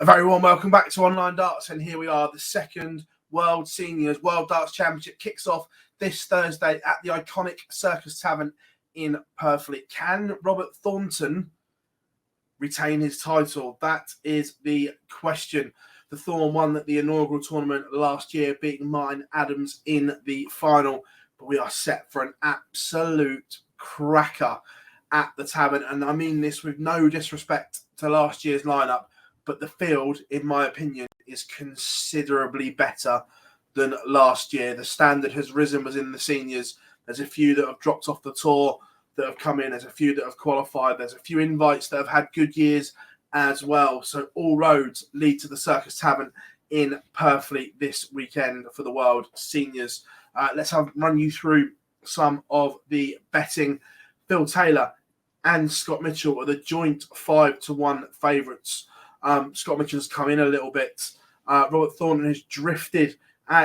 A very warm welcome back to Online Darts, and here we are. The second World Seniors World Darts Championship kicks off this Thursday at the iconic Circus Tavern in Purfleet. Can Robert Thornton retain his title? That is the question. The Thorn won at the inaugural tournament last year, beating Martin Adams in the final. But we are set for an absolute cracker at the Tavern. And I mean this with no disrespect to last year's lineup, but the field, in my opinion, is considerably better than last year. The standard has risen within the seniors. There's a few that have dropped off the tour that have come in. There's a few that have qualified. There's a few invites that have had good years as well. So all roads lead to the Circus Tavern in Purfleet this weekend for the World Seniors. Let's run you through some of the betting. Phill Taylor and Scott Mitchell are the joint 5-1 favourites. Scott Mitchell's come in a little bit. Robert Thornton has drifted.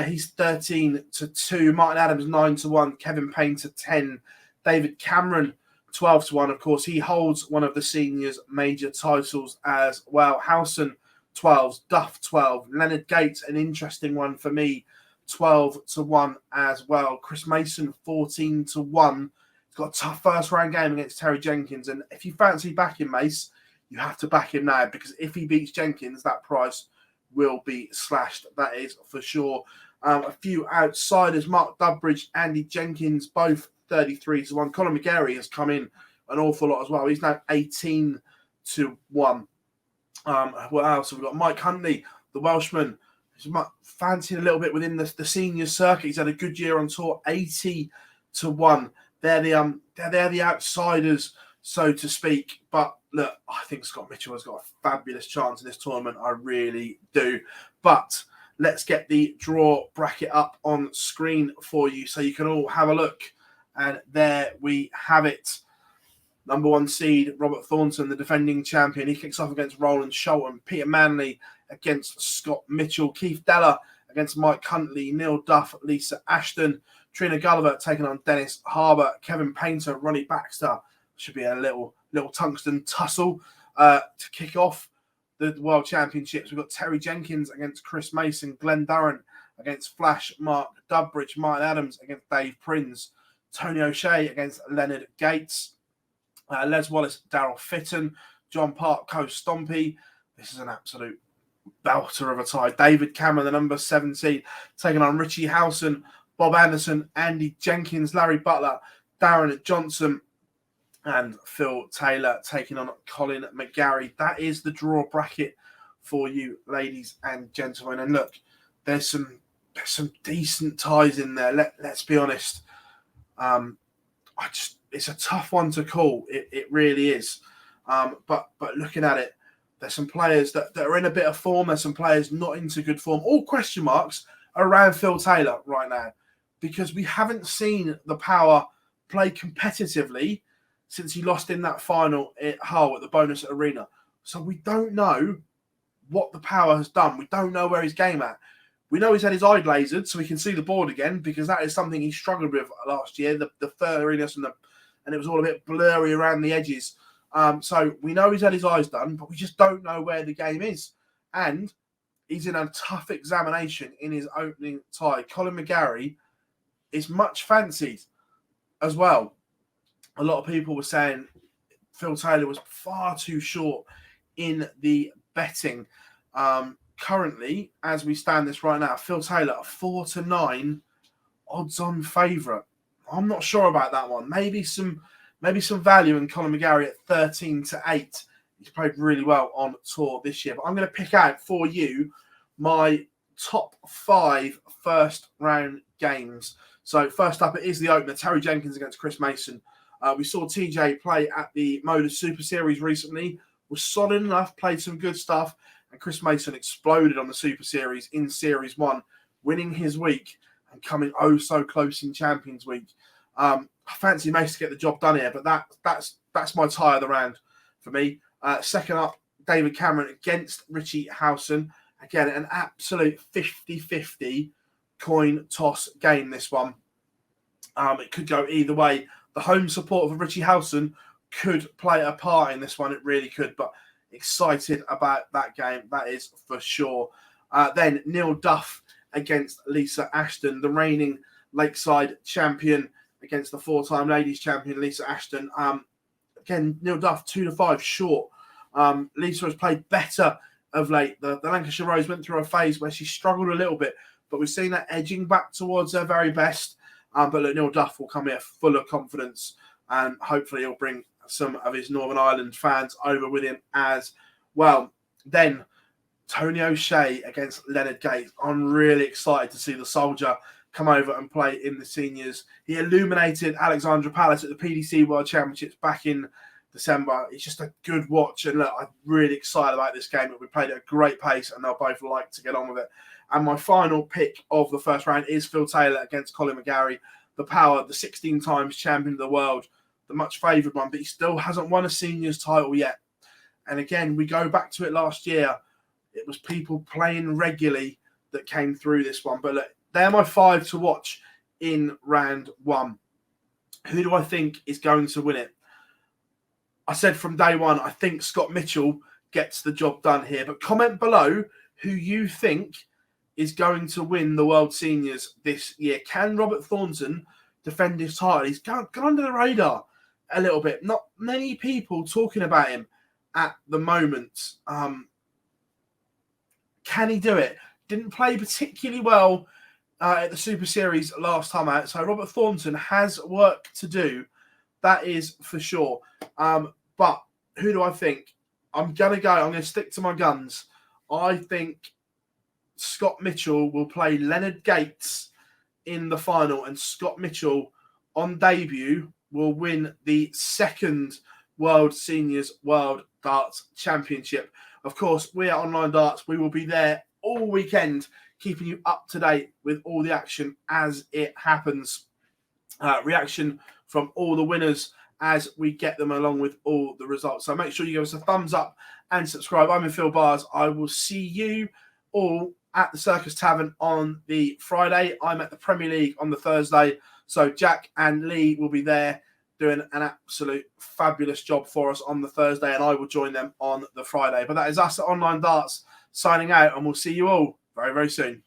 He's 13-2. Martin Adams 9-1. Kevin Payne to 10. David Cameron 12-1. Of course, he holds one of the seniors' major titles as well. Howson 12. Duff 12. Leonard Gates, an interesting one for me, 12-1 as well. Chris Mason 14-1. He's got a tough first round game against Terry Jenkins, and if you fancy backing Mace, you have to back him now, because if he beats Jenkins, that price will be slashed. That is for sure. A few outsiders: Mark Dubbridge, Andy Jenkins, both 33-1. Colin McGarry has come in an awful lot as well. He's now 18-1. What else have we got? Mike Huntley, the Welshman, who's fancied a little bit within the senior circuit. He's had a good year on tour, 80-1. They're the outsiders, so to speak. But look, I think Scott Mitchell has got a fabulous chance in this tournament. I really do. But let's get the draw bracket up on screen for you so you can all have a look. And there we have it. Number one seed, Robert Thornton, the defending champion. He kicks off against Roland Shelton. Peter Manley against Scott Mitchell. Keith Deller against Mike Huntley. Neil Duff, Lisa Ashton. Trina Gulliver taking on Dennis Harbour. Kevin Painter, Ronnie Baxter. Should be a little tungsten tussle to kick off the World Championships. We've got Terry Jenkins against Chris Mason. Glenn Durrant against Flash Mark Dubbridge. Martin Adams against Dave Prinz. Tony O'Shea against Leonard Gates. Les Wallace, Daryl Fitton. John Park, Co Stompy. This is an absolute belter of a tie. David Cameron, the number 17, taking on Richie Howson, Bob Anderson, Andy Jenkins, Larry Butler, Darren Johnson, and Phill Taylor taking on Colin McGarry. That is the draw bracket for you, ladies and gentlemen. And look, there's some decent ties in there. Let's be honest. It's a tough one to call. It really is. But looking at it, there's some players that are in a bit of form. There's some players not into good form. All question marks around Phill Taylor right now, because we haven't seen the power play competitively since he lost in that final at Hull at the Bonus Arena. So we don't know what the power has done. We don't know where his game at. We know he's had his eye lasered so he can see the board again, because that is something he struggled with last year, the furriness and it was all a bit blurry around the edges. So we know he's had his eyes done, but we just don't know where the game is. And he's in a tough examination in his opening tie. Colin McGarry is much fancied as well. A lot of people were saying Phill Taylor was far too short in the betting. Currently, as we stand this right now, Phill Taylor, a 4-9 odds-on favourite. I'm not sure about that one. Maybe some value in Colin McGarry at 13-8. He's played really well on tour this year. But I'm going to pick out for you my top 5 first round games. So first up, it is the opener, Terry Jenkins against Chris Mason. We saw TJ play at the Modus Super Series recently. Was solid enough, played some good stuff. And Chris Mason exploded on the Super Series in Series 1, winning his week and coming so close in Champions Week. I fancy Mason to get the job done here, but that's my tie of the round for me. Second up, David Cameron against Richie Howson. Again, an absolute 50-50 coin toss game, this one. It could go either way. The home support of Richie Howson could play a part in this one. It really could. But excited about that game, that is for sure. Then Neil Duff against Lisa Ashton, the reigning Lakeside champion against the 4-time ladies champion Lisa Ashton. Again, Neil Duff 2-5 short. Lisa has played better of late. The Lancashire Rose went through a phase where she struggled a little bit, but we've seen that edging back towards her very best. But look, Neil Duff will come here full of confidence, and hopefully he'll bring some of his Northern Ireland fans over with him as well. Then Tony O'Shea against Leonard Gates. I'm really excited to see the soldier come over and play in the seniors. He illuminated Alexandra Palace at the PDC World Championships back in December. It's just a good watch, and look, I'm really excited about this game. We played at a great pace, and they'll both like to get on with it. And my final pick of the first round is Phill Taylor against Colin McGarry, the power, the 16 times champion of the world, the much favoured one, but he still hasn't won a seniors title yet. And again, we go back to it last year. It was people playing regularly that came through this one. But look, they're my 5 to watch in round 1. Who do I think is going to win it? I said from day one, I think Scott Mitchell gets the job done here. But comment below who you think is going to win the World Seniors this year. Can Robert Thornton defend his title? He's gone under the radar a little bit. Not many people talking about him at the moment. Can he do it? Didn't play particularly well at the Super Series last time out. So Robert Thornton has work to do. That is for sure. But who do I think? I'm going to stick to my guns. I think Scott Mitchell will play Leonard Gates in the final, and Scott Mitchell on debut will win the 2nd World Seniors World Darts Championship. Of course, we are Online Darts. We will be there all weekend, keeping you up to date with all the action as it happens. Reaction from all the winners as we get them, along with all the results. So make sure you give us a thumbs up and subscribe. I'm Phill Bars. I will see you all at the Circus Tavern on the Friday. I'm at the Premier League on the Thursday. So Jack and Lee will be there doing an absolute fabulous job for us on the Thursday, and I will join them on the Friday. But that is us at Online Darts signing out, and we'll see you all very, very soon.